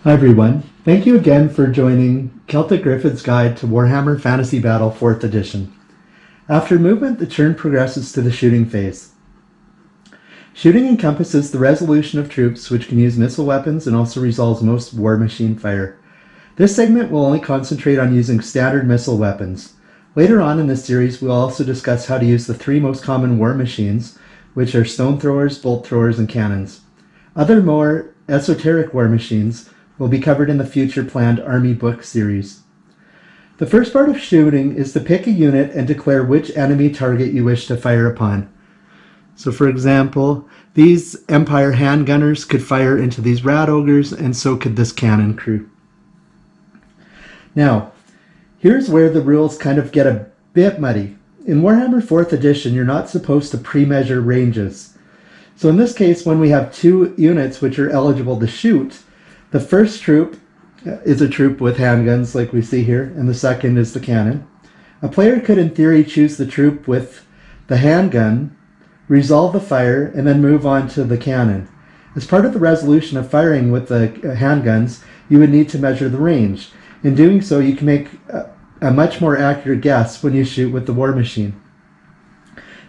Hi everyone, thank you again for joining Celtic Griffon's Guide to Warhammer Fantasy Battle 4th Edition. After movement, the turn progresses to the shooting phase. Shooting encompasses the resolution of troops which can use missile weapons and also resolves most war machine fire. This segment will only concentrate on using standard missile weapons. Later on in this series, we'll also discuss how to use the three most common war machines, which are stone throwers, bolt throwers, and cannons. Other more esoteric war machines will be covered in the future planned Army book series. The first part of shooting is to pick a unit and declare which enemy target you wish to fire upon. So for example, these Empire handgunners could fire into these rat ogres, and so could this cannon crew. Now, here's where the rules kind of get a bit muddy. In Warhammer 4th Edition, you're not supposed to pre-measure ranges. So in this case, when we have two units which are eligible to shoot, the first troop is a troop with handguns like we see here, and the second is the cannon. A player could in theory choose the troop with the handgun, resolve the fire, and then move on to the cannon. As part of the resolution of firing with the handguns, you would need to measure the range. In doing so, you can make a much more accurate guess when you shoot with the war machine.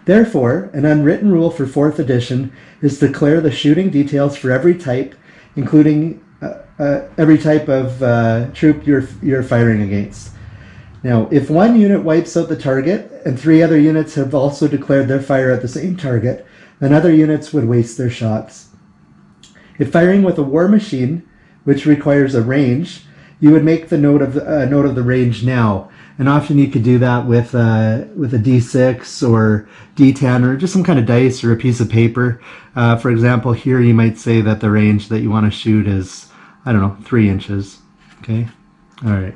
Therefore, an unwritten rule for 4th edition is to declare the shooting details for every type, including every type of troop you're firing against. Now, if one unit wipes out the target and three other units have also declared their fire at the same target, then other units would waste their shots. If firing with a war machine, which requires a range, you would make the note of the range now. And often you could do that with a D6 or D10 or just some kind of dice or a piece of paper. For example, here you might say that the range that you want to shoot is, I don't know, 3 inches. Okay? All right.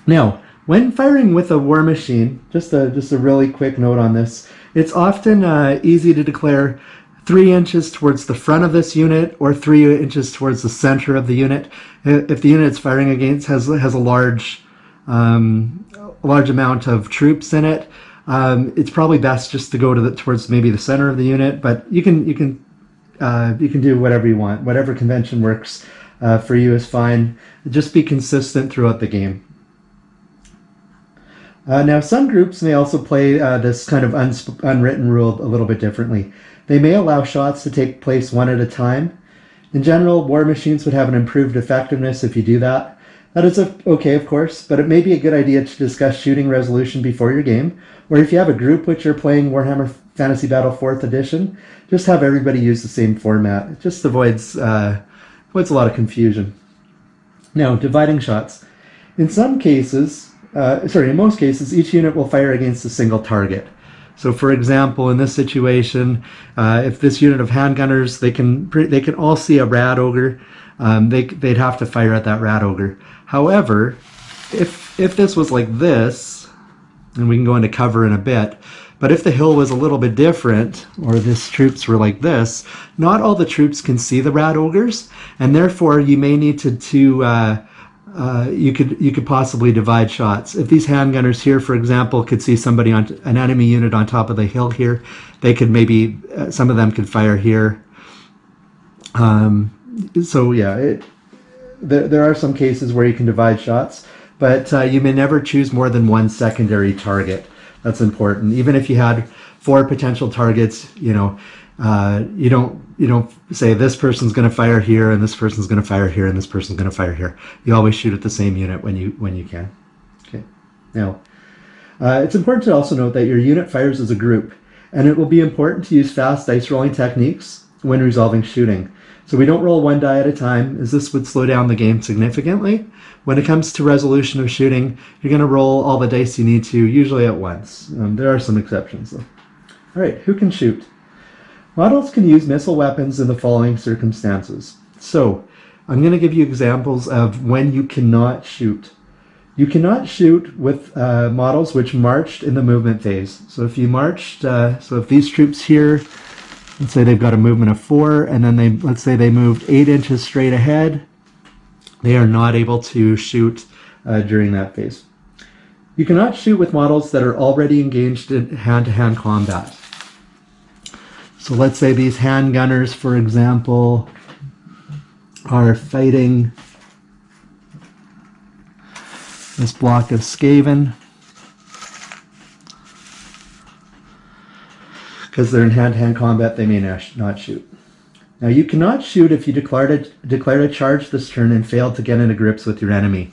Now, when firing with a war machine, just a really quick note on this, it's often easy to declare 3 inches towards the front of this unit or 3 inches towards the center of the unit. If the unit it's firing against has a large amount of troops in it, it's probably best just to go towards maybe the center of the unit. But you can do whatever you want. Whatever convention works for you is fine. Just be consistent throughout the game. Now, some groups may also play this kind of unwritten rule a little bit differently. They may allow shots to take place one at a time. In general, war machines would have an improved effectiveness if you do that. That is okay, of course, but it may be a good idea to discuss shooting resolution before your game, or if you have a group which are playing Warhammer Fantasy Battle 4th Edition, just have everybody use the same format. It just avoids a lot of confusion. Now, dividing shots. In most cases, each unit will fire against a single target. So, for example, in this situation, if this unit of handgunners, they can all see a rat ogre, they'd have to fire at that rat ogre. However, if this was like this, and we can go into cover in a bit, but if the hill was a little bit different, or these troops were like this, not all the troops can see the rat ogres, and therefore you may need you could possibly divide shots. If these handgunners here, for example, could see somebody on an enemy unit on top of the hill here, they could maybe some of them could fire here. So yeah, there are some cases where you can divide shots, but you may never choose more than one secondary target. That's important. Even if you had 4 potential targets, you don't say this person's going to fire here and this person's going to fire here and this person's going to fire here. You always shoot at the same unit when you can. Okay. Now, it's important to also note that your unit fires as a group, and it will be important to use fast dice rolling techniques when resolving shooting. So we don't roll one die at a time, as this would slow down the game significantly. When it comes to resolution of shooting, you're going to roll all the dice you need to, usually at once. There are some exceptions though. All right, who can shoot? Models can use missile weapons in the following circumstances. So, I'm going to give you examples of when you cannot shoot. You cannot shoot with models which marched in the movement phase. So if you marched, so if these troops here, let's say they've got a movement of 4, and then let's say they moved 8 inches straight ahead, they are not able to shoot during that phase. You cannot shoot with models that are already engaged in hand-to-hand combat. So let's say these handgunners, for example, are fighting this block of Skaven, because they're in hand-to-hand combat, they may not shoot. Now you cannot shoot if you declared a charge this turn and failed to get into grips with your enemy.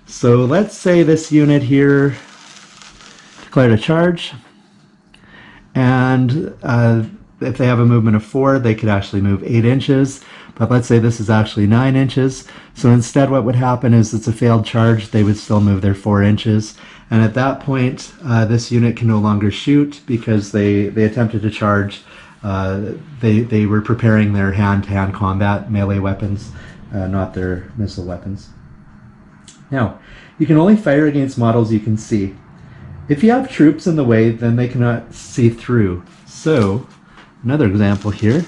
So let's say this unit here declared a charge, and if they have a movement of 4, they could actually move 8 inches. But let's say this is actually 9 inches. So instead what would happen is it's a failed charge. They would still move their 4 inches. And at that point, this unit can no longer shoot because they attempted to charge. They were preparing their hand-to-hand combat melee weapons, not their missile weapons. Now, you can only fire against models you can see. If you have troops in the way, then they cannot see through. So, another example here.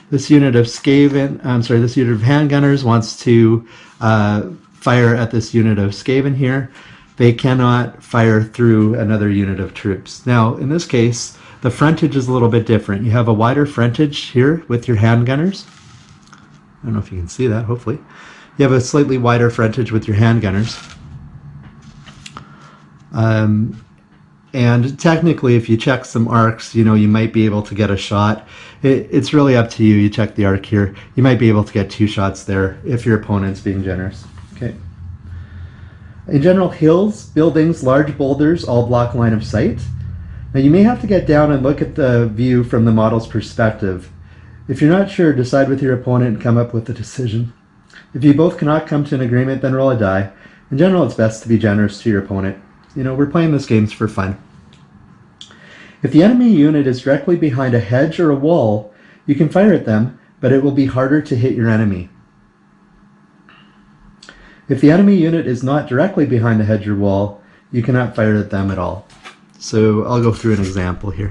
This unit of this unit of handgunners wants to fire at this unit of Skaven here. They cannot fire through another unit of troops. Now, in this case, the frontage is a little bit different. You have a wider frontage here with your handgunners. I don't know if you can see that, hopefully. You have a slightly wider frontage with your handgunners. And technically, if you check some arcs, you might be able to get a shot. It's really up to you. You check the arc here. You might be able to get 2 shots there if your opponent's being generous. Okay. In general, hills, buildings, large boulders all block line of sight. Now you may have to get down and look at the view from the model's perspective. If you're not sure, decide with your opponent and come up with a decision. If you both cannot come to an agreement, then roll a die. In general, it's best to be generous to your opponent. We're playing this game for fun. If the enemy unit is directly behind a hedge or a wall, you can fire at them, but it will be harder to hit your enemy. If the enemy unit is not directly behind the hedge or wall, you cannot fire at them at all. So I'll go through an example here.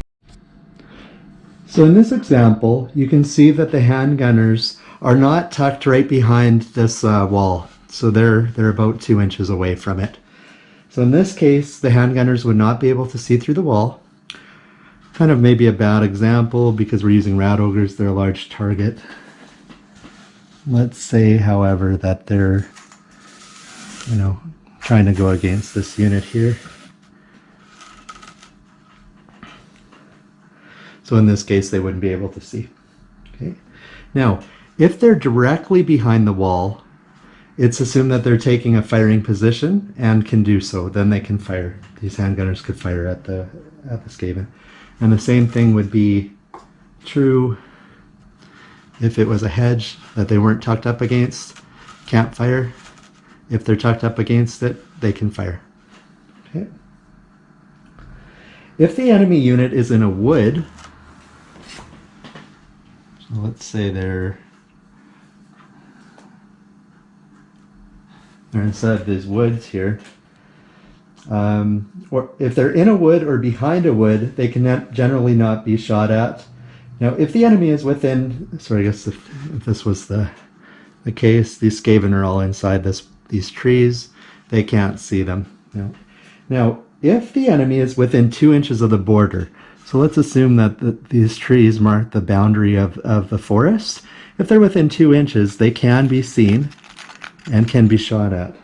So in this example, you can see that the handgunners are not tucked right behind this wall. So they're about 2 inches away from it. So in this case, the handgunners would not be able to see through the wall. Kind of maybe a bad example because we're using rat ogres, they're a large target. Let's say, however, that they're, trying to go against this unit here. So in this case, they wouldn't be able to see. Okay. Now, if they're directly behind the wall, it's assumed that they're taking a firing position and can do so. Then they can fire. These handgunners could fire at the Skaven. And the same thing would be true if it was a hedge that they weren't tucked up against. Can't fire. If they're tucked up against it, they can fire. Okay. If the enemy unit is in a wood, so let's say they're inside these woods here, or if they're in a wood or behind a wood, they can generally not be shot at. Now, if the enemy is within, I guess if this was the case, these Skaven are all inside these trees, they can't see them. Now, if the enemy is within 2 inches of the border, so let's assume that these trees mark the boundary of the forest. If they're within 2 inches, they can be seen and can be shot at.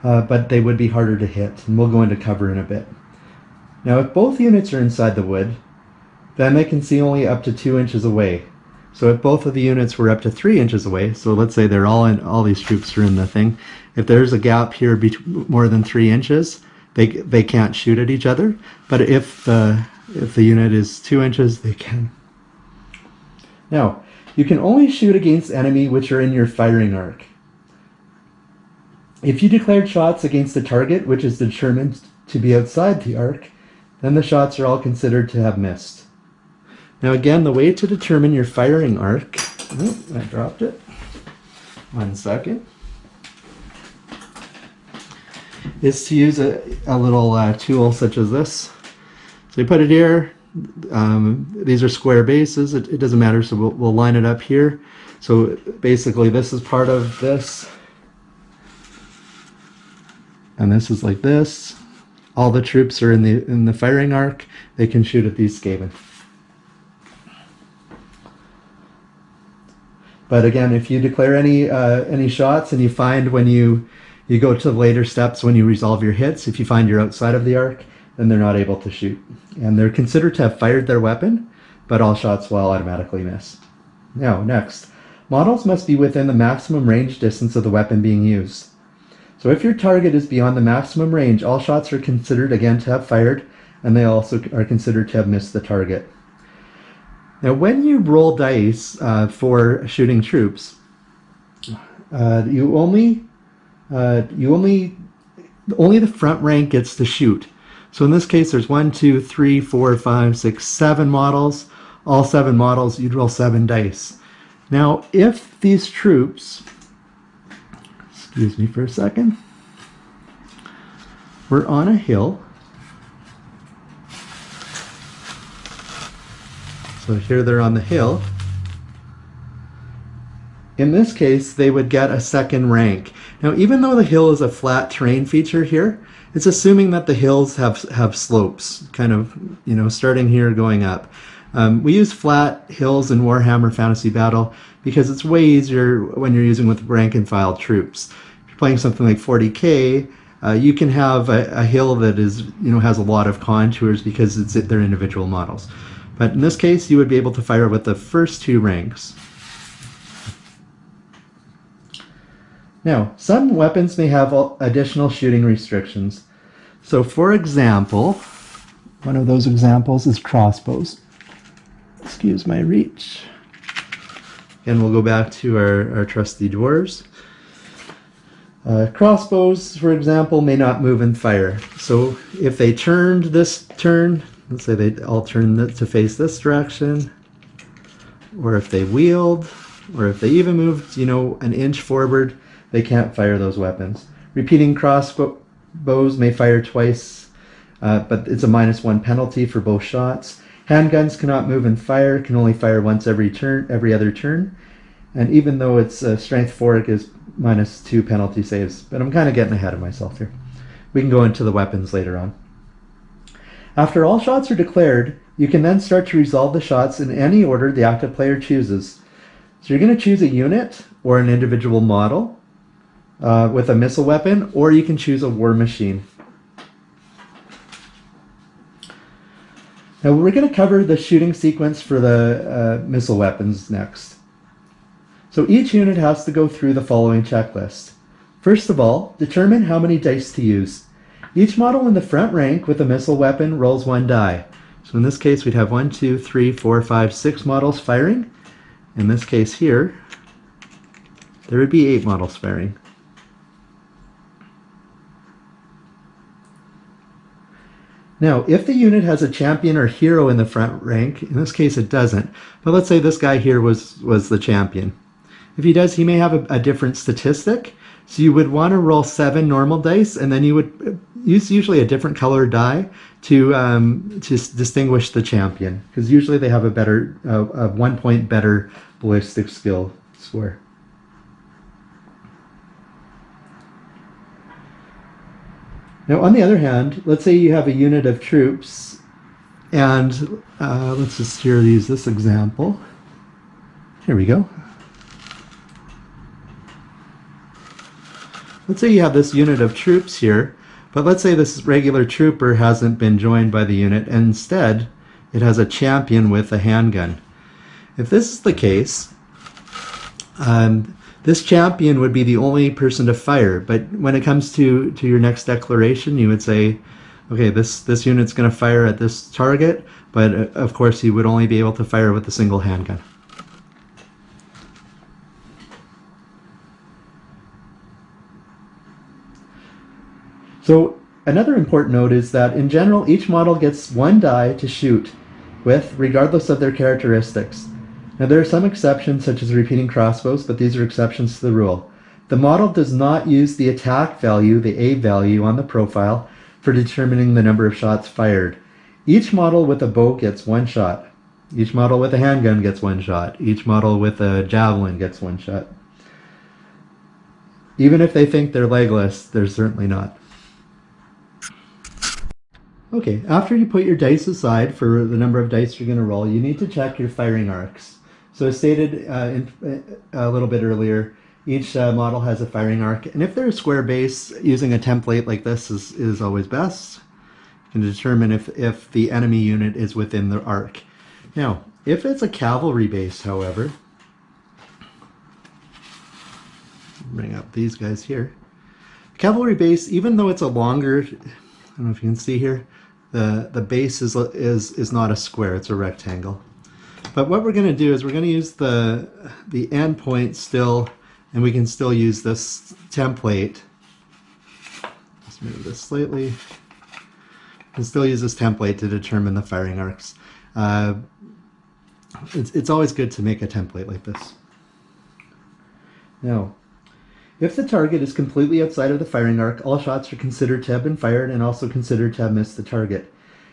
But they would be harder to hit, and we'll go into cover in a bit. Now, if both units are inside the wood, then they can see only up to 2 inches away. So if both of the units were up to 3 inches away, so let's say they're all these troops are in the thing, if there's a gap here more than 3 inches, they can't shoot at each other. But if the unit is 2 inches, they can. Now, you can only shoot against enemy which are in your firing arc. If you declared shots against a target which is determined to be outside the arc, then the shots are all considered to have missed. Now again, the way to determine your firing arc, I dropped it, 1 second, is to use a little tool such as this. So you put it here, these are square bases, it doesn't matter, so we'll line it up here. So basically this is part of this. and this is like this. All the troops are in the firing arc. They can shoot at these Skaven. But again, if you declare any shots and you find when you go to the later steps when you resolve your hits, if you find you're outside of the arc, then they're not able to shoot. And they're considered to have fired their weapon, but all shots will automatically miss. Now, next, models must be within the maximum range distance of the weapon being used. So if your target is beyond the maximum range, all shots are considered again to have fired, and they also are considered to have missed the target. Now, when you roll dice for shooting troops, only the front rank gets to shoot. So in this case, there's 1, 2, 3, 4, 5, 6, 7 models. All 7 models, you'd roll 7 dice. Now, if these troops, excuse me for a second, were on a hill, so here they're on the hill, in this case, they would get a second rank. Now, even though the hill is a flat terrain feature here, it's assuming that the hills have slopes, kind of, starting here going up. We use flat hills in Warhammer Fantasy Battle because it's way easier when you're using with rank and file troops. If you're playing something like 40k, you can have a hill that is, has a lot of contours because they're individual models. But in this case, you would be able to fire with the first 2 ranks. Now, some weapons may have additional shooting restrictions. So for example, one of those examples is crossbows. Excuse my reach. Again, we'll go back to our trusty dwarves. Crossbows, for example, may not move and fire. So if they turned this turn, let's say they all turn to face this direction, or if they wheeled, or if they even moved, an inch forward, they can't fire those weapons. Repeating crossbows may fire twice, but it's a -1 penalty for both shots. Handguns cannot move and fire, can only fire once every other turn. And even though it's strength 4, it gives -2 penalty saves. But I'm kind of getting ahead of myself here. We can go into the weapons later on. After all shots are declared, you can then start to resolve the shots in any order the active player chooses. So you're going to choose a unit or an individual model with a missile weapon, or you can choose a war machine. Now we're going to cover the shooting sequence for the missile weapons next. So each unit has to go through the following checklist. First of all, determine how many dice to use. Each model in the front rank with a missile weapon rolls 1 die. So in this case, we'd have 1, 2, 3, 4, 5, 6 models firing. In this case here, there would be 8 models firing. Now, if the unit has a champion or hero in the front rank, in this case it doesn't, but let's say this guy here was the champion. If he does, he may have a different statistic, so you would want to roll 7 normal dice, and then you would use usually a different color die to distinguish the champion, because usually they have a 1 point better ballistic skill score. Now, on the other hand, let's say you have a unit of troops, and let's just here use this example. Here we go. Let's say you have this unit of troops here, but let's say this regular trooper hasn't been joined by the unit, and instead it has a champion with a handgun. If this is the case, this champion would be the only person to fire, but when it comes to your next declaration, you would say, okay, this unit's going to fire at this target, but of course you would only be able to fire with a single handgun. So another important note is that in general, each model gets 1 die to shoot with, regardless of their characteristics. Now there are some exceptions, such as repeating crossbows, but these are exceptions to the rule. The model does not use the attack value, the A value on the profile, for determining the number of shots fired. Each model with a bow gets 1 shot. Each model with a handgun gets 1 shot. Each model with a javelin gets 1 shot. Even if they think they're legless, they're certainly not. Okay, after you put your dice aside for the number of dice you're going to roll, you need to check your firing arcs. So as stated a little bit earlier, each model has a firing arc, and if they're a square base, using a template like this is always best. You can determine if the enemy unit is within the arc. Now, if it's a cavalry base, however, bring up these guys here. Cavalry base, even though it's a longer, I don't know if you can see here, the base is not a square, it's a rectangle. But what we're going to do is we're going to use the end point still, and we can still use this template. Let's move this slightly. We can still use this template to determine the firing arcs. It's always good to make a template like this. Now, if the target is completely outside of the firing arc, all shots are considered to have been fired and also considered to have missed the target.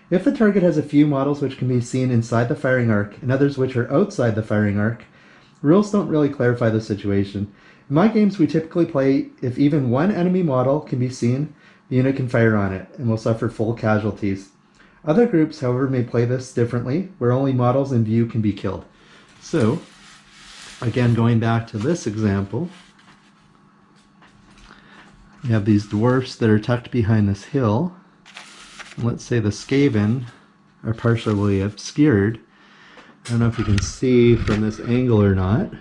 If the target has a few models which can be seen inside the firing arc and others which are outside the firing arc, rules don't really clarify the situation. In my games, we typically play if even one enemy model can be seen, the unit can fire on it and will suffer full casualties. Other groups, however, may play this differently, where only models in view can be killed. So, again, going back to this example, we have these dwarfs that are tucked behind this hill. Let's say the Skaven are partially obscured. I don't know if you can see from this angle or not.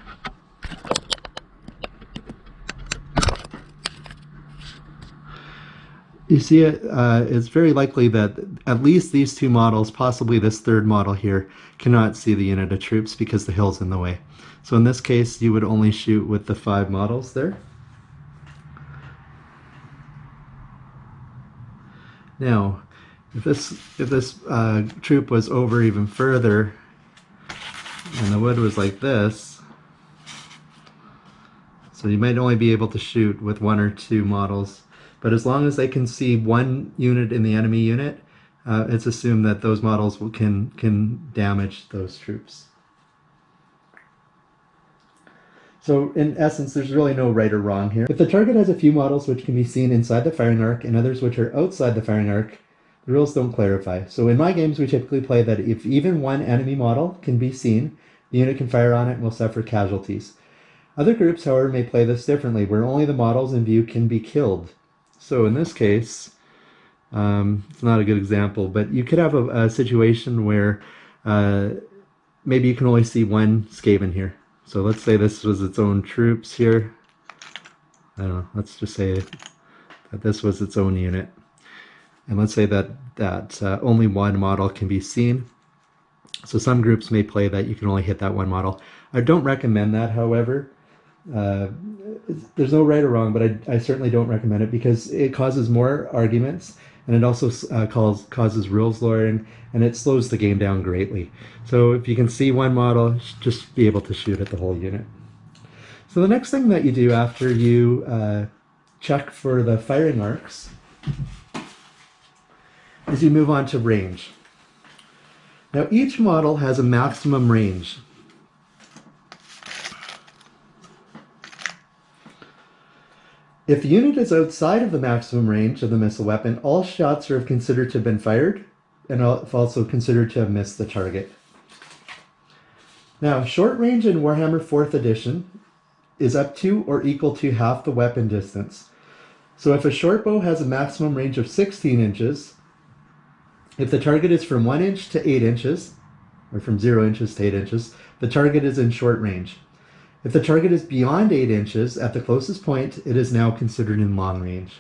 You see it's very likely that at least these two models, possibly this third model here, cannot see the unit of troops because the hill's in the way. So in this case, you would only shoot with the 5 models there. Now, if this troop was over even further, and the wood was like this, so you might only be able to shoot with 1 or 2 models. But as long as they can see one unit in the enemy unit, it's assumed that those models can damage those troops. So in essence, there's really no right or wrong here. If the target has a few models which can be seen inside the firing arc and others which are outside the firing arc, the rules don't clarify. So in my games, we typically play that if even one enemy model can be seen, the unit can fire on it and will suffer casualties. Other groups, however, may play this differently, where only the models in view can be killed. So in this case, it's not a good example, but you could have a situation where maybe you can only see one Skaven here. So let's say this was its own troops here. I don't know, let's just say that this was its own unit. And let's say that only one model can be seen. So some groups may play that you can only hit that one model. I don't recommend that, however. There's no right or wrong, but I certainly don't recommend it because it causes more arguments, and it also causes rules lawyering, and it slows the game down greatly. So if you can see one model, just be able to shoot at the whole unit. So the next thing that you do after you check for the firing arcs is you move on to range. Now each model has a maximum range. If the unit is outside of the maximum range of the missile weapon, all shots are considered to have been fired and also considered to have missed the target. Now, short range in Warhammer 4th edition is up to or equal to half the weapon distance. So if a short bow has a maximum range of 16 inches, if the target is from 1 inch to 8 inches, or from 0 inches to 8 inches, the target is in short range. If the target is beyond 8 inches at the closest point, it is now considered in long range.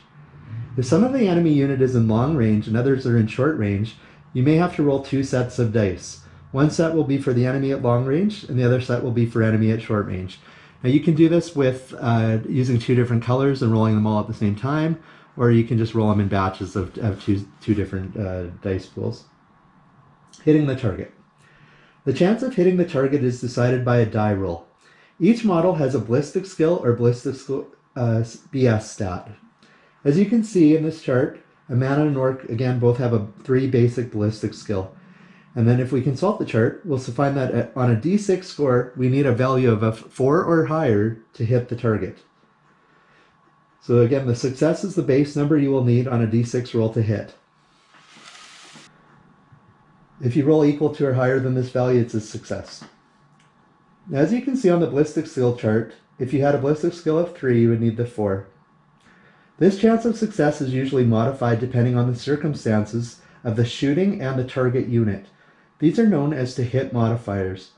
If some of the enemy unit is in long range and others are in short range, you may have to roll 2 sets of dice. One set will be for the enemy at long range, and the other set will be for enemy at short range. Now you can do this with using 2 different colors and rolling them all at the same time, or you can just roll them in batches of two different dice pools. Hitting the target. The chance of hitting the target is decided by a die roll. Each model has a ballistic skill or ballistic skill, BS stat. As you can see in this chart, a man and an orc, again, both have a 3 basic ballistic skill. And then if we consult the chart, we'll find that on a D6 score, we need a value of a 4 or higher to hit the target. So again, the success is the base number you will need on a D6 roll to hit. If you roll equal to or higher than this value, it's a success. As you can see on the ballistic skill chart, if you had a ballistic skill of 3, you would need the 4. This chance of success is usually modified depending on the circumstances of the shooting and the target unit. These are known as the hit modifiers.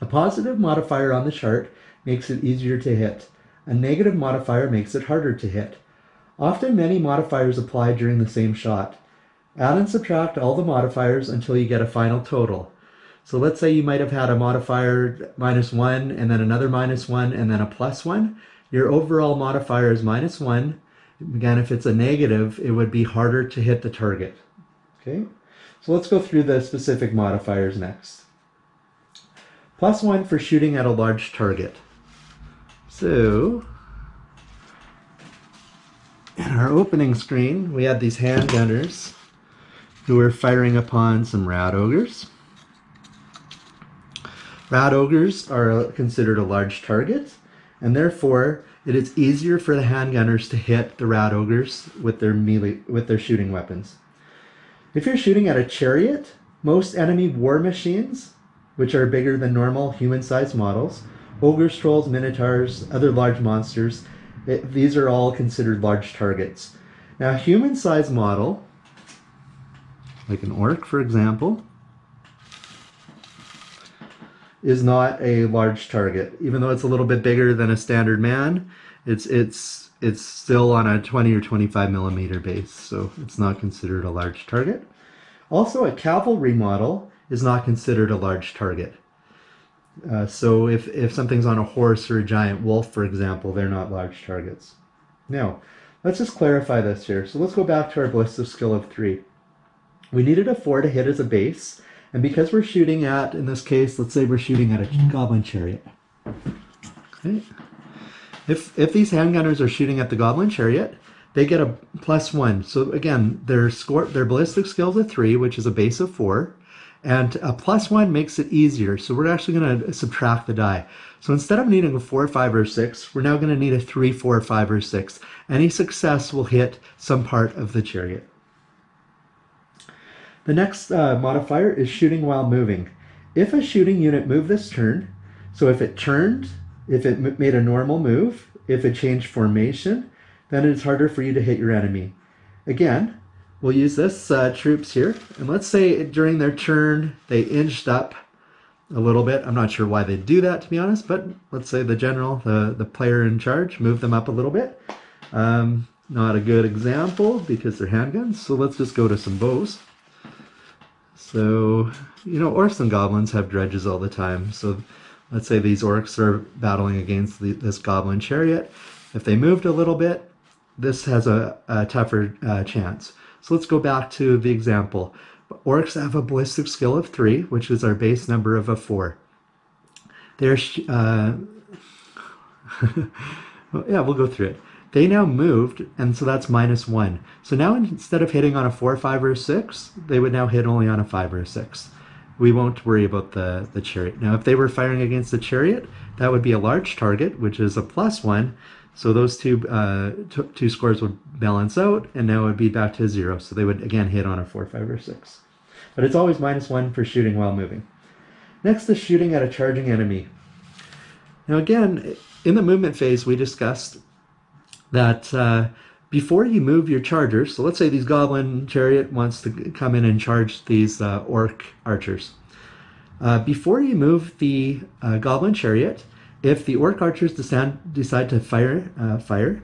A positive modifier on the chart makes it easier to hit. A negative modifier makes it harder to hit. Often many modifiers apply during the same shot. Add and subtract all the modifiers until you get a final total. So let's say you might have had a modifier -1 and then another -1 and then a +1. Your overall modifier is -1. Again, if it's a negative, it would be harder to hit the target. Okay, so let's go through the specific modifiers next. +1 for shooting at a large target. So, in our opening screen, we had these handgunners who were firing upon some rat ogres. Rat ogres are considered a large target, and therefore it is easier for the handgunners to hit the rat ogres with their shooting weapons. If you're shooting at a chariot, most enemy war machines, which are bigger than normal human-sized models, ogres, trolls, minotaurs, other large monsters, these are all considered large targets. Now, a human-sized model, like an orc, for example, is not a large target. Even though it's a little bit bigger than a standard man, it's still on a 20 or 25 millimeter base, so it's not considered a large target. Also, a cavalry model is not considered a large target. So if something's on a horse or a giant wolf, for example, they're not large targets. Now, let's just clarify this here. So let's go back to our ballistic skill of 3. We needed a 4 to hit as a base, and because we're shooting at, in this case, let's say we're shooting at a goblin chariot. Okay. If these handgunners are shooting at the goblin chariot, they get a +1. So again, their ballistic skill is a 3, which is a base of 4, and a +1 makes it easier. So we're actually going to subtract the die. So instead of needing a 4, 5, or 6, we're now going to need a 3, 4, 5, or 6. Any success will hit some part of the chariot. The next modifier is shooting while moving. If a shooting unit moved this turn, so if it turned, if it made a normal move, if it changed formation, then it's harder for you to hit your enemy. Again, we'll use this troops here, and let's say during their turn they inched up a little bit. I'm not sure why they do that, to be honest, but let's say the general, the player in charge, moved them up a little bit. Not a good example because they're handguns, so let's just go to some bows. So, orcs and goblins have dredges all the time. So let's say these orcs are battling against this goblin chariot. If they moved a little bit, this has a tougher chance. So let's go back to the example. Orcs have a ballistic skill of 3, which is our base number of a 4. They're, yeah, we'll go through it. They now moved, and so that's -1. So now instead of hitting on a 4, 5, or 6, they would now hit only on a 5 or a 6. We won't worry about the chariot. Now, if they were firing against the chariot, that would be a large target, which is a +1. So those two scores would balance out, and now it would be back to 0. So they would, again, hit on a 4, 5, or 6. But it's always -1 for shooting while moving. Next is shooting at a charging enemy. Now, again, in the movement phase, we discussed that before you move your chargers, so let's say these goblin chariot wants to come in and charge these orc archers. Before you move the goblin chariot, if the orc archers decide to fire,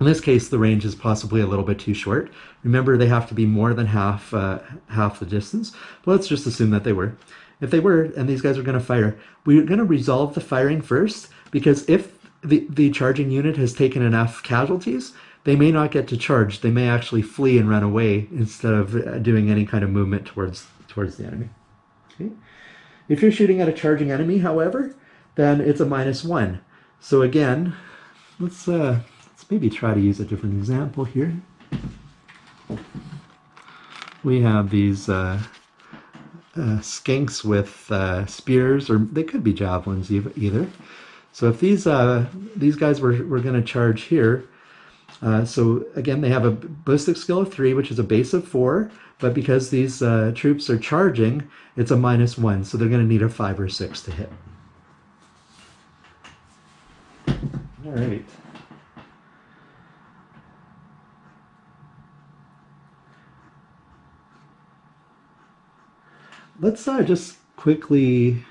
in this case the range is possibly a little bit too short. Remember, they have to be more than half the distance. But let's just assume that they were. If they were, and these guys are going to fire, we're going to resolve the firing first, because if the charging unit has taken enough casualties, they may not get to charge. They may actually flee and run away instead of doing any kind of movement towards the enemy. Okay. If you're shooting at a charging enemy, however, then it's a -1. So again, let's maybe try to use a different example here. We have these skinks with spears, or they could be javelins either. So if these guys were going to charge here, So again, they have a ballistic skill of 3, which is a base of 4, but because these troops are charging, it's a -1, so they're going to need a 5 or 6 to hit. All right. Let's just quickly...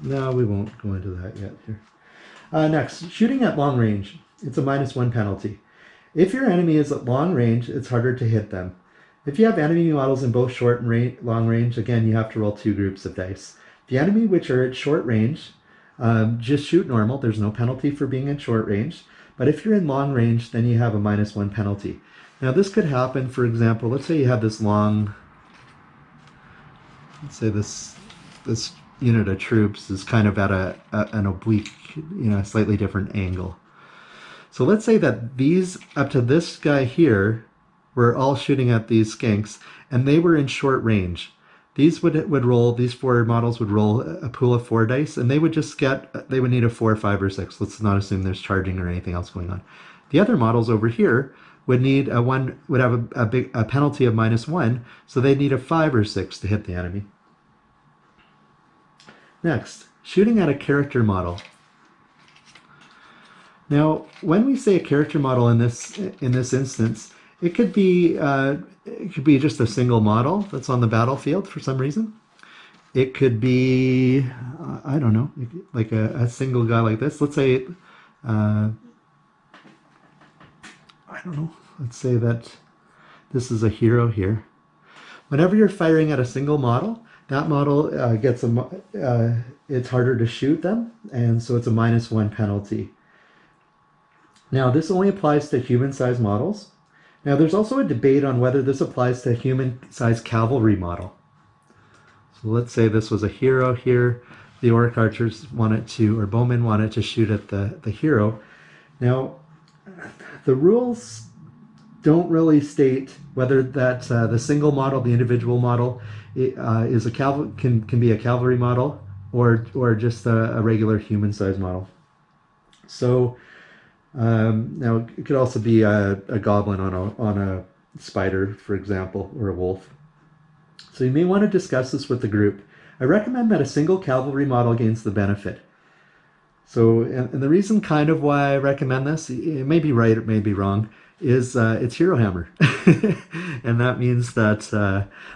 No, we won't go into that yet here. Next, shooting at long range. It's a -1 penalty. If your enemy is at long range, it's harder to hit them. If you have enemy models in both short and long range, again, you have to roll 2 groups of dice. The enemy which are at short range, just shoot normal. There's no penalty for being in short range. But if you're in long range, then you have a -1 penalty. Now this could happen, for example, let's say you have this long, let's say this unit of troops is kind of at an oblique, slightly different angle. So let's say that these, up to this guy here, were all shooting at these skinks, and they were in short range. These would roll, these 4 models would roll a pool of 4 dice, and they would just they would need a 4, 5, or 6. Let's not assume there's charging or anything else going on. The other models over here would need would have a penalty of -1, so they'd need a 5 or 6 to hit the enemy. Next, shooting at a character model. Now, when we say a character model in this instance, it could be just a single model that's on the battlefield for some reason. It could be I don't know, like a single guy like this. Let's say I don't know. Let's say that this is a hero here. Whenever you're firing at a single model, that model gets it's harder to shoot them, and so it's a -1 penalty. Now, this only applies to human-sized models. Now, there's also a debate on whether this applies to a human-sized cavalry model. So let's say this was a hero here. The orc archers wanted to, or bowmen wanted to shoot at the hero. Now, the rules don't really state whether that the single model, the individual model, is can be a cavalry model or just a regular human-sized model. So now it could also be a goblin on a spider, for example, or a wolf. So you may want to discuss this with the group. I recommend that a single cavalry model gains the benefit. So, and the reason kind of why I recommend this, it may be right, it may be wrong, is it's Hero Hammer. And that means that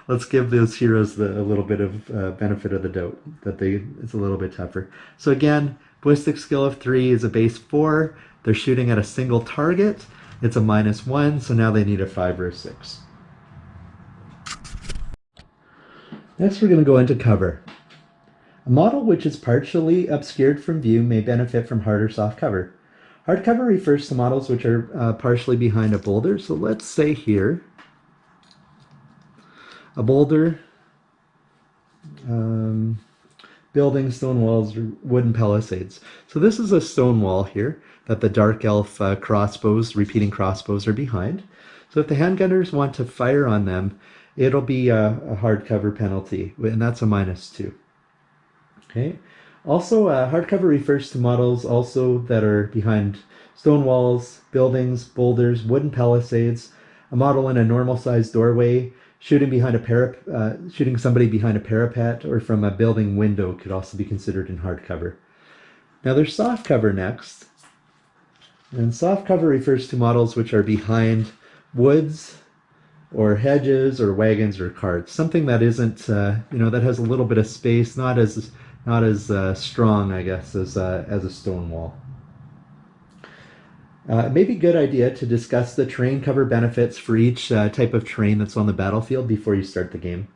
let's give those heroes a little bit of benefit of the doubt, that it's a little bit tougher. So again, ballistic skill of 3 is a base 4. They're shooting at a single target. It's a -1, so now they need a 5 or a 6. Next, we're going to go into cover. A model which is partially obscured from view may benefit from hard or soft cover. Hard cover refers to models which are partially behind a boulder. So let's say here, a boulder, building, stone walls, or wooden palisades. So this is a stone wall here that the Dark Elf repeating crossbows are behind. So if the handgunners want to fire on them, it'll be a hard cover penalty, and that's a -2. Okay. Also, hardcover refers to models also that are behind stone walls, buildings, boulders, wooden palisades, a model in a normal-sized doorway, shooting somebody behind a parapet, or from a building window could also be considered in hardcover. Now there's soft cover next, and soft cover refers to models which are behind woods, or hedges, or wagons, or carts. Something that isn't, that has a little bit of space, not as strong, I guess, as a stone wall. It may be a good idea to discuss the terrain cover benefits for each type of terrain that's on the battlefield before you start the game.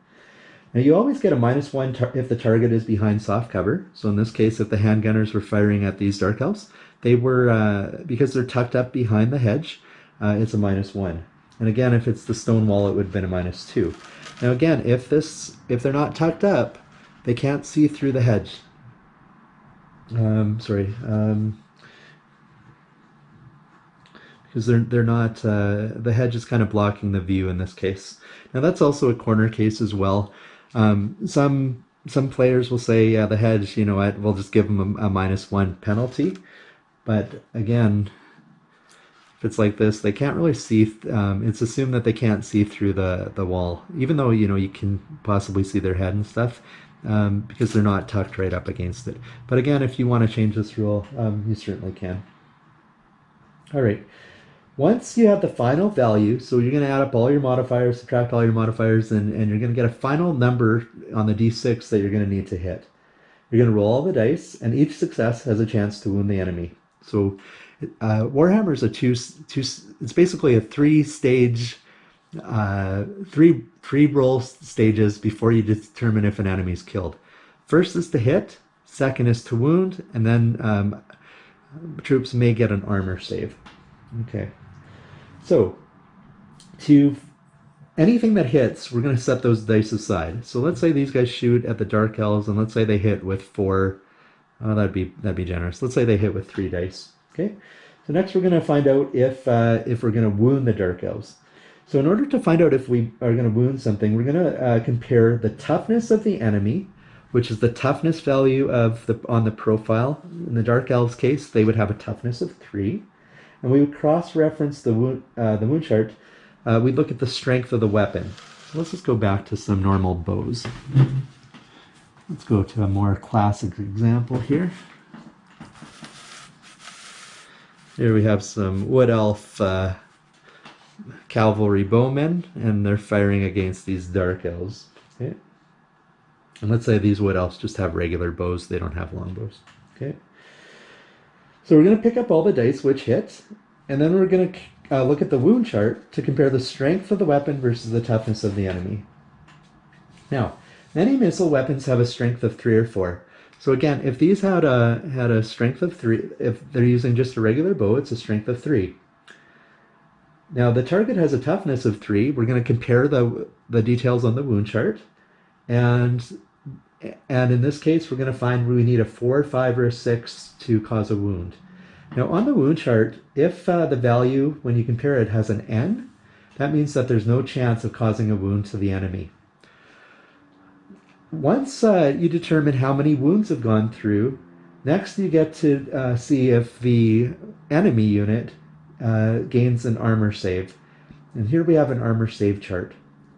Now, you always get a -1 if the target is behind soft cover. So in this case, if the handgunners were firing at these Dark Elves, they were, because they're tucked up behind the hedge, it's a -1. And again, if it's the stone wall, it would have been a -2. Now again, if they're not tucked up, they can't see through the hedge. Because they're not, the hedge is kind of blocking the view in this case. Now that's also a corner case as well. Some players will say, yeah, the hedge, you know what, we'll just give them a -1 penalty. But again, if it's like this, they can't really see. It's assumed that they can't see through the wall, even though you can possibly see their head and stuff, because they're not tucked right up against it. But again, if you want to change this rule, you certainly can. All right. Once you have the final value, so you're going to add up all your modifiers, subtract all your modifiers, and you're going to get a final number on the d6 that you're going to need to hit. You're going to roll all the dice, and each success has a chance to wound the enemy. So Warhammer is it's basically a three-stage, three roll stages before you determine if an enemy is killed. First is to hit, second is to wound, and then troops may get an armor save. Okay. So, anything that hits, we're going to set those dice aside. So let's say these guys shoot at the Dark Elves, and let's say they hit with 4. Oh, that'd be generous. Let's say they hit with 3 dice. Okay. So next we're going to find out if we're going to wound the Dark Elves. So in order to find out if we are going to wound something, we're going to compare the toughness of the enemy, which is the toughness value on the profile. In the Dark Elves case, they would have a toughness of 3. And we would cross-reference the wound chart. We'd look at the strength of the weapon. So let's just go back to some normal bows. Let's go to a more classic example here. Here we have some Wood Elf cavalry bowmen, and they're firing against these Dark Elves. Okay. And let's say these Wood Elves just have regular bows. They don't have long bows. Okay. So we're going to pick up all the dice which hit, and then we're going to look at the wound chart to compare the strength of the weapon versus the toughness of the enemy. Now, many missile weapons have a strength of 3 or 4. So again, if these had a strength of 3, if they're using just a regular bow, it's a strength of 3. Now, the target has a toughness of 3. We're going to compare the details on the wound chart, and in this case, we're going to find we need a 4, 5, or a 6 to cause a wound. Now, on the wound chart, if the value, when you compare it, has an N, that means that there's no chance of causing a wound to the enemy. Once you determine how many wounds have gone through, next you get to see if the enemy unit gains an armor save. And here we have an armor save chart.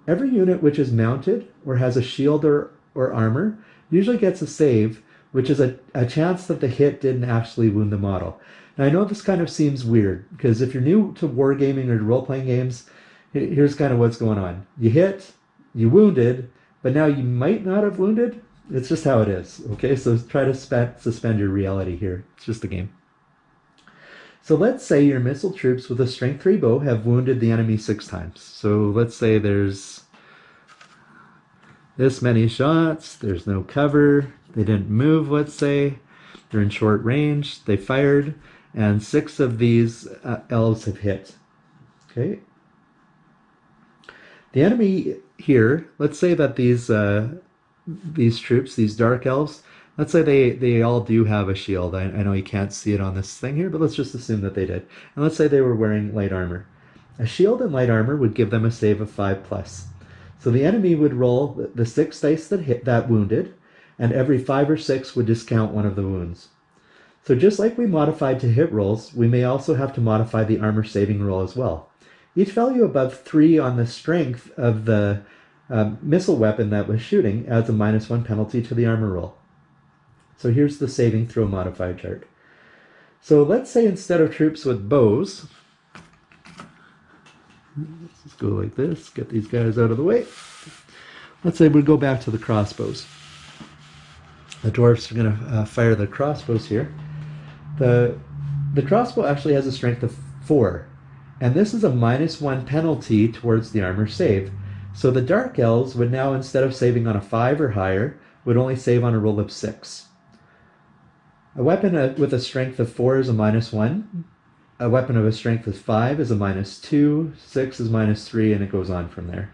Every unit which is mounted or has a shield or armor usually gets a save, which is a chance that the hit didn't actually wound the model. Now, I know this kind of seems weird, because if you're new to wargaming or role-playing games, here's kind of what's going on. You hit, you wounded, but now you might not have wounded. It's just how it is, okay? So try to suspend your reality here. It's just a game. So let's say your missile troops with a strength 3 bow have wounded the enemy 6 times. So let's say there's this many shots, there's no cover, they didn't move, let's say, they're in short range, they fired, and 6 of these elves have hit. Okay. The enemy here, let's say that these troops, these Dark Elves, let's say they all do have a shield. I know you can't see it on this thing here, but let's just assume that they did. And let's say they were wearing light armor. A shield and light armor would give them a save of 5+. So the enemy would roll the 6 dice that wounded, and every 5 or 6 would discount one of the wounds. So just like we modified to hit rolls, we may also have to modify the armor saving roll as well. Each value above 3 on the strength of the missile weapon that was shooting adds a -1 penalty to the armor roll. So here's the saving throw modifier chart. So let's say instead of troops with bows, let's just go like this, get these guys out of the way. Let's say we go back to the crossbows. The dwarves are going to fire the crossbows here. The crossbow actually has a strength of 4, and this is a -1 penalty towards the armor save. So the Dark Elves would now, instead of saving on a 5 or higher, would only save on a roll of 6. A weapon with a strength of 4 is a -1. A weapon of a strength of 5 is a -2, 6 is -3, and it goes on from there.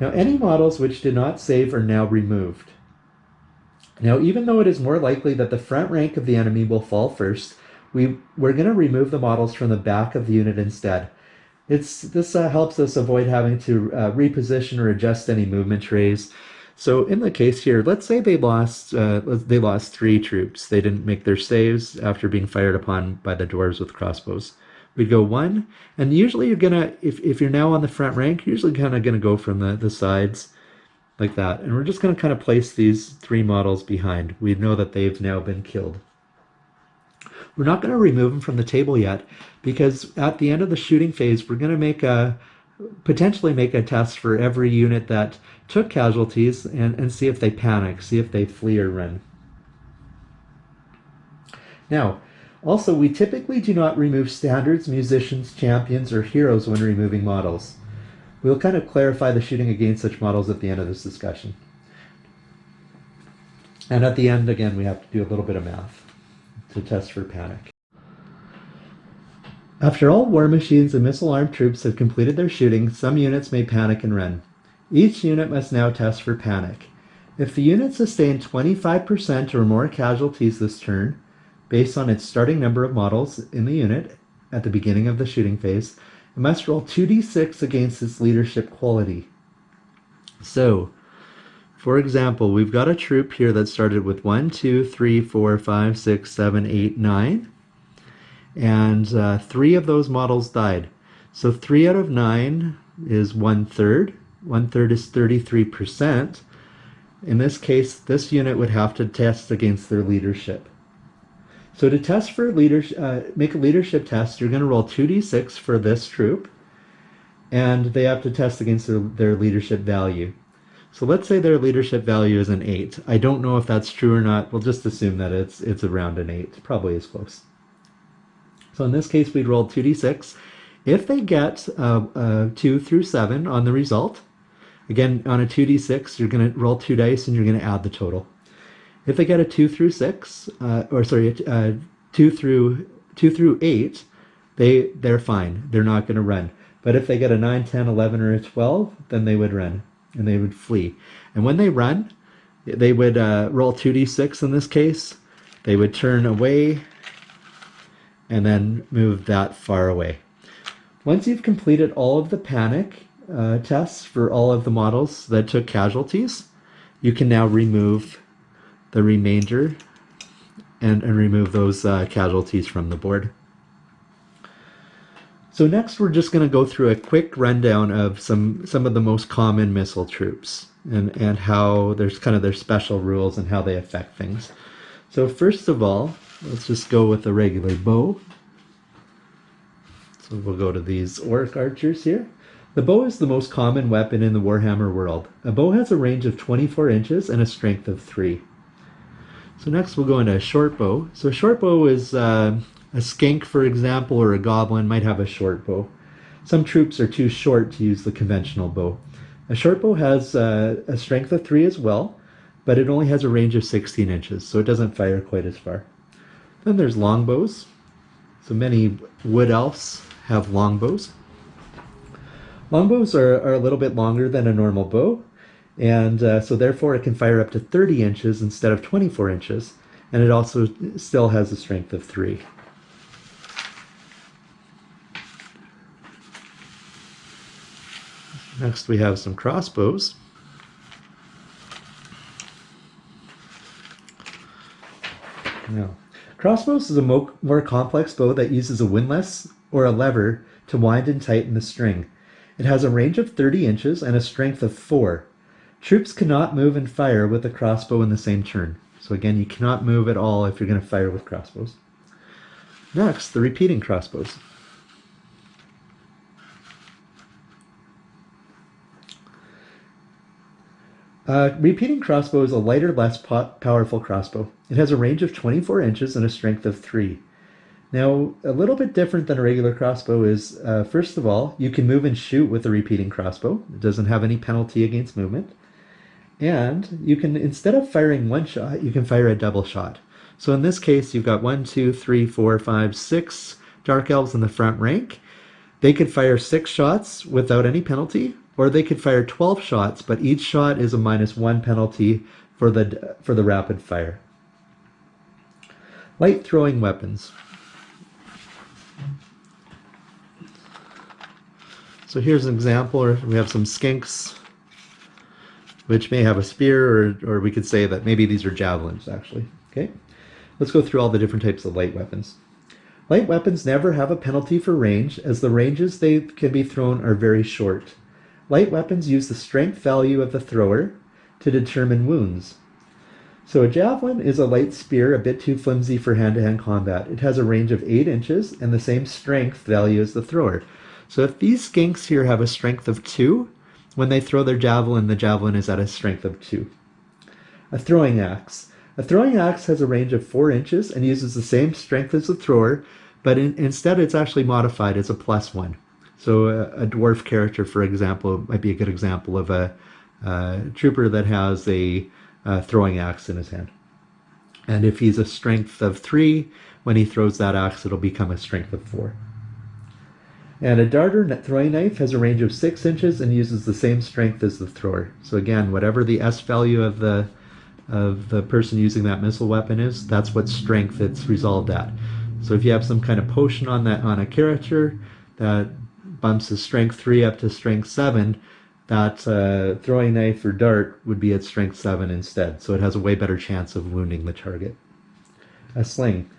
Now, any models which did not save are now removed. Now, even though it is more likely that the front rank of the enemy will fall first, we're going to remove the models from the back of the unit instead. This helps us avoid having to reposition or adjust any movement trays. So in the case here, let's say they lost 3 troops. They didn't make their saves after being fired upon by the dwarves with crossbows. We'd go 1, and usually you're gonna, if you're now on the front rank, you're usually kind of gonna go from the sides like that. And we're just gonna kind of place these 3 models behind. We know that they've now been killed. We're not going to remove them from the table yet, because at the end of the shooting phase, we're going to potentially make a test for every unit that took casualties and see if they panic, see if they flee or run. Now, also, we typically do not remove standards, musicians, champions, or heroes when removing models. We'll kind of clarify the shooting against such models at the end of this discussion. And at the end, again, we have to do a little bit of math to test for panic. After all war machines and missile-armed troops have completed their shooting, some units may panic and run. Each unit must now test for panic. If the unit sustained 25% or more casualties this turn, based on its starting number of models in the unit at the beginning of the shooting phase, it must roll 2d6 against its leadership quality. So, for example, we've got a troop here that started with 1, 2, 3, 4, 5, 6, 7, 8, 9. And 3 of those models died. So 3 out of 9 is 1/3. 1/3 is 33%. In this case, this unit would have to test against their leadership. So to test for make a leadership test, you're going to roll 2d6 for this troop, and they have to test against their leadership value. So let's say their leadership value is an 8. I don't know if that's true or not. We'll just assume that it's around an 8. Probably is close. So in this case, we'd roll 2d6. If they get 2 through 7 on the result, again, on a 2d6, you're going to roll 2 dice and you're going to add the total. If they get a 2 through 6, 2 through 8, they're fine. They're not going to run. But if they get a 9, 10, 11, or a 12, then they would run and they would flee. And when they run, they would roll 2d6 in this case. They would turn away and then move that far away. Once you've completed all of the panic tests for all of the models that took casualties, you can now remove the remainder and remove those casualties from the board. So next we're just going to go through a quick rundown of some of the most common missile troops and how there's kind of their special rules and how they affect things. So first of all, let's just go with the regular bow. So we'll go to these orc archers here. The bow is the most common weapon in the Warhammer world. A bow has a range of 24 inches and a strength of 3. So next we'll go into a short bow. So a short bow is a skink, for example, or a goblin might have a short bow. Some troops are too short to use the conventional bow. A short bow has a strength of 3 as well, but it only has a range of 16 inches, so it doesn't fire quite as far. Then there's longbows. So many wood elves have longbows. Longbows are a little bit longer than a normal bow, and so therefore it can fire up to 30 inches instead of 24 inches, and it also still has a strength of 3. Next we have some crossbows. Now, crossbows is a more complex bow that uses a windlass or a lever to wind and tighten the string. It has a range of 30 inches and a strength of 4. Troops cannot move and fire with a crossbow in the same turn. So again, you cannot move at all if you're going to fire with crossbows. Next, the repeating crossbows. Repeating crossbow is a lighter, less powerful crossbow. It has a range of 24 inches and a strength of 3. Now, a little bit different than a regular crossbow is, first of all, you can move and shoot with a repeating crossbow. It doesn't have any penalty against movement. And you can, instead of firing one shot, you can fire a double shot. So in this case, you've got 1, 2, 3, 4, 5, 6 Dark Elves in the front rank. They could fire 6 shots without any penalty, or they could fire 12 shots, but each shot is a -1 penalty for the rapid fire. Light throwing weapons. So here's an example. We have some skinks. which may have a spear, or we could say that maybe these are javelins, actually. Okay, let's go through all the different types of light weapons. Light weapons never have a penalty for range, as the ranges they can be thrown are very short. Light weapons use the strength value of the thrower to determine wounds. So a javelin is a light spear, a bit too flimsy for hand-to-hand combat. It has a range of 8 inches and the same strength value as the thrower. So if these skinks here have a strength of 2, when they throw their javelin, the javelin is at a strength of 2. A throwing axe. A throwing axe has a range of 4 inches and uses the same strength as the thrower, but instead it's actually modified as a +1. So a dwarf character, for example, might be a good example of a trooper that has a throwing axe in his hand. And if he's a strength of 3, when he throws that axe, it'll become a strength of 4. And a darter throwing knife has a range of 6 inches and uses the same strength as the thrower. So again, whatever the S value of the person using that missile weapon is, that's what strength it's resolved at. So if you have some kind of potion on a character that bumps his strength 3 up to strength 7, that throwing knife or dart would be at strength 7 instead. So it has a way better chance of wounding the target. A sling.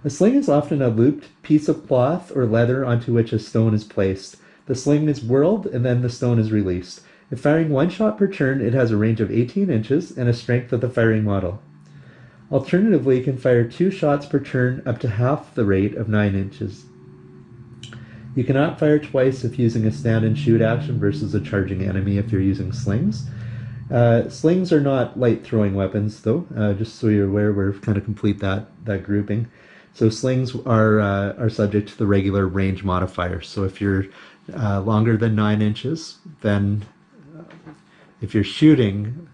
A sling is often a looped piece of cloth or leather onto which a stone is placed. The sling is whirled and then the stone is released. If firing 1 shot per turn, it has a range of 18 inches and a strength of the firing model. Alternatively, you can fire 2 shots per turn up to half the rate of 9 inches. You cannot fire twice if using a stand and shoot action versus a charging enemy if you're using slings. Slings are not light throwing weapons, though, just so you're aware. We're kind of complete that grouping. So slings are subject to the regular range modifiers. So if you're longer than 9 inches, then if you're shooting,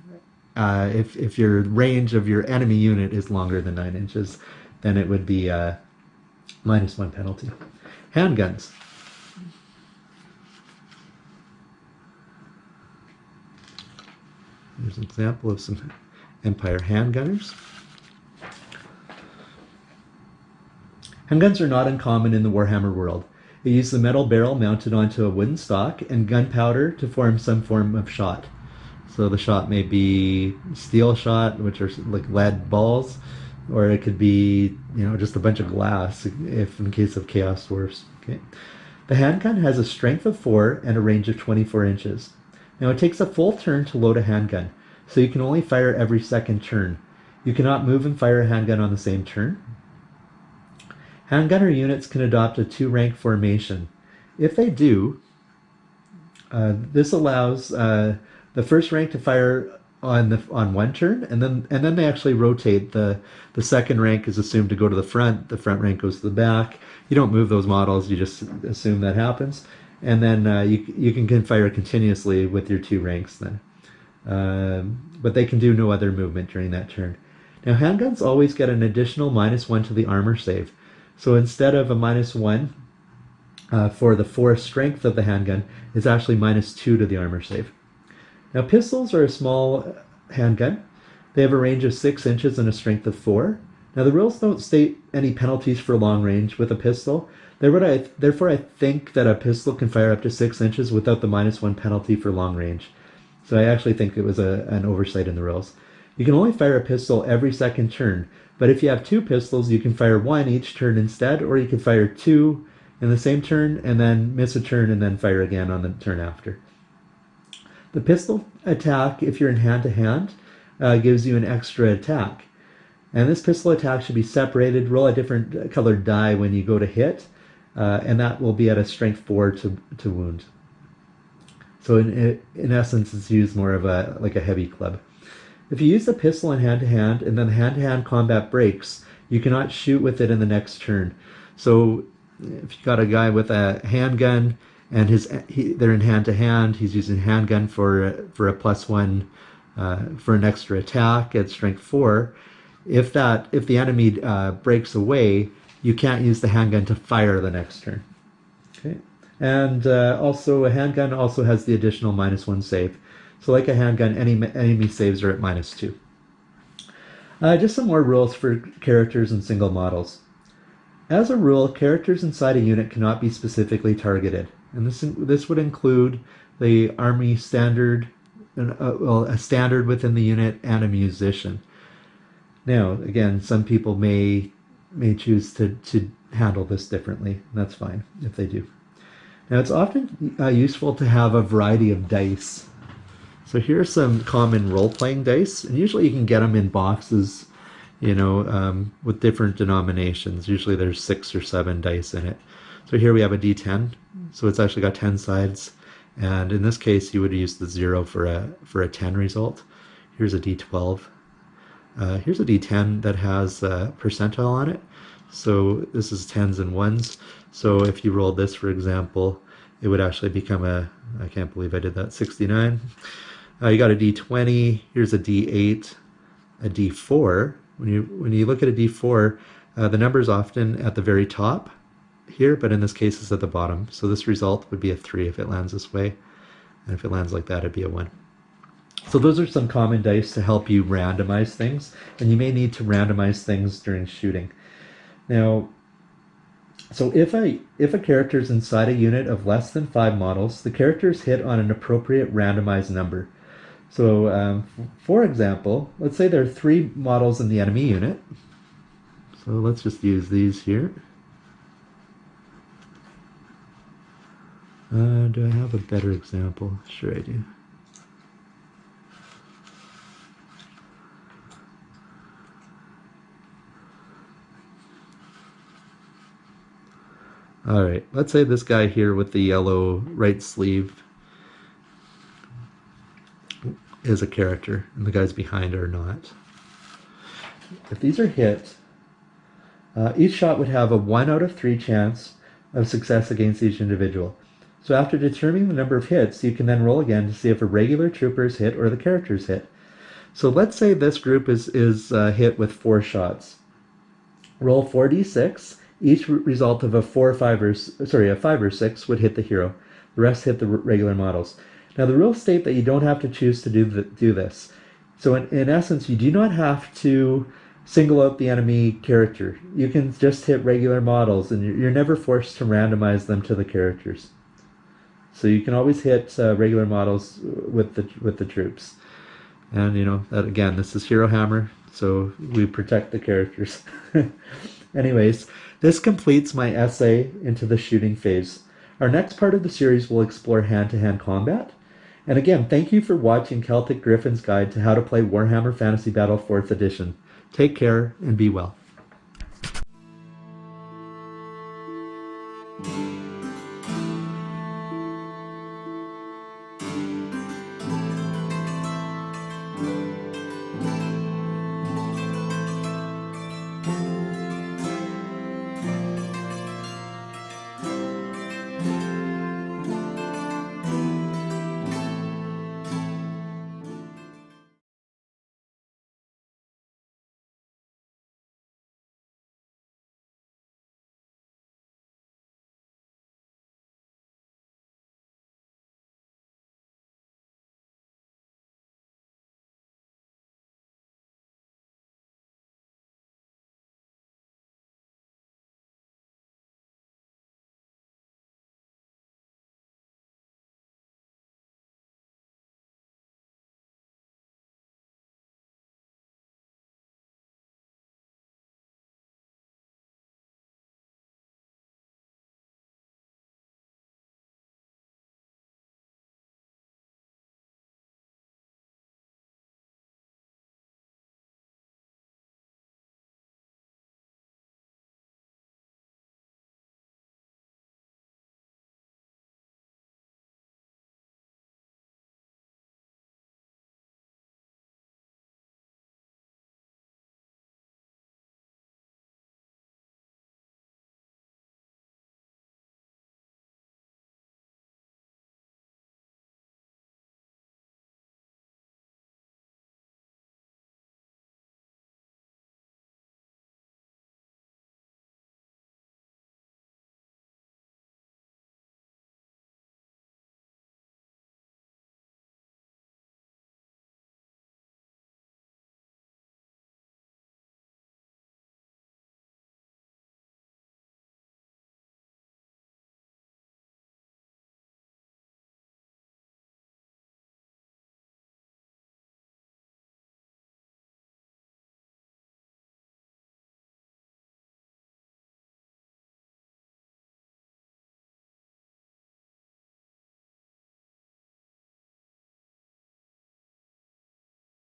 if your range of your enemy unit is longer than 9 inches, then it would be -1 penalty. Handguns. Here's an example of some Empire handgunners. Handguns are not uncommon in the Warhammer world. They use the metal barrel mounted onto a wooden stock and gunpowder to form some form of shot. So the shot may be steel shot, which are like lead balls, or it could be, just a bunch of glass, if in case of Chaos Dwarfs. Okay. The handgun has a strength of 4 and a range of 24 inches. Now it takes a full turn to load a handgun, so you can only fire every second turn. You cannot move and fire a handgun on the same turn. Handgunner units can adopt a 2-rank formation. If they do, this allows the first rank to fire on one turn, and then they actually rotate. The second rank is assumed to go to the front rank goes to the back. You don't move those models, you just assume that happens. And then you can fire continuously with your 2 ranks then. But they can do no other movement during that turn. Now handguns always get an additional -1 to the armor save. So instead of a -1 for the 4 strength of the handgun, it's actually -2 to the armor save. Now pistols are a small handgun. They have a range of 6 inches and a strength of 4. Now the rules don't state any penalties for long range with a pistol. Therefore I think that a pistol can fire up to 6 inches without the -1 penalty for long range. So I actually think it was an oversight in the rules. You can only fire a pistol every second turn, but if you have 2 pistols, you can fire 1 each turn instead, or you can fire 2 in the same turn and then miss a turn and then fire again on the turn after. The pistol attack, if you're in hand-to-hand, gives you an extra attack. And this pistol attack should be separated. Roll a different colored die when you go to hit, and that will be at a strength 4 to wound. So in essence, it's used more of like a heavy club. If you use the pistol in hand-to-hand and then the hand-to-hand combat breaks, you cannot shoot with it in the next turn. So if you got a guy with a handgun and they're in hand-to-hand, he's using handgun for a +1 for an extra attack at strength 4. If the enemy breaks away, you can't use the handgun to fire the next turn. Okay, and also a handgun also has the additional -1 save. So like a handgun, any enemy saves are at -2. Just some more rules for characters and single models. As a rule, characters inside a unit cannot be specifically targeted, and this would include the Army standard a standard within the unit and a musician. Now, again, some people may choose to handle this differently. That's fine if they do. Now, it's often useful to have a variety of dice. So here are some common role-playing dice, and usually you can get them in boxes, with different denominations. Usually there's 6 or 7 dice in it. So here we have a D10, so it's actually got 10 sides, and in this case you would use the 0 for a 10 result. Here's a D12. Here's a D10 that has a percentile on it. So this is 10s and 1s. So if you rolled this, for example, it would actually become I can't believe I did that, 69. You got a D20, here's a D8, a D4. When you look at a D4, the number is often at the very top here, but in this case it's at the bottom. So this result would be a 3 if it lands this way, and if it lands like that, it'd be a 1. So those are some common dice to help you randomize things, and you may need to randomize things during shooting. Now, so if a character is inside a unit of less than 5 models, the character is hit on an appropriate randomized number. So, for example, let's say there are 3 models in the enemy unit. So let's just use these here. Do I have a better example? Sure I do. All right, let's say this guy here with the yellow right sleeve is a character, and the guys behind are not. If these are hit, each shot would have a 1 out of 3 chance of success against each individual. So after determining the number of hits, you can then roll again to see if a regular trooper is hit or the character is hit. So let's say this group is hit with 4 shots. Roll 4d6. Each result of a 5 or 6 would hit the hero. The rest hit the regular models. Now the rules state that you don't have to choose to do this. So in essence, you do not have to single out the enemy character. You can just hit regular models, and you're never forced to randomize them to the characters. So you can always hit regular models with the troops. And that again, this is Hero Hammer, so we protect the characters. Anyways, this completes my essay into the shooting phase. Our next part of the series will explore hand-to-hand combat. And again, thank you for watching Celtic Griffon's Guide to How to Play Warhammer Fantasy Battle 4th Edition. Take care and be well.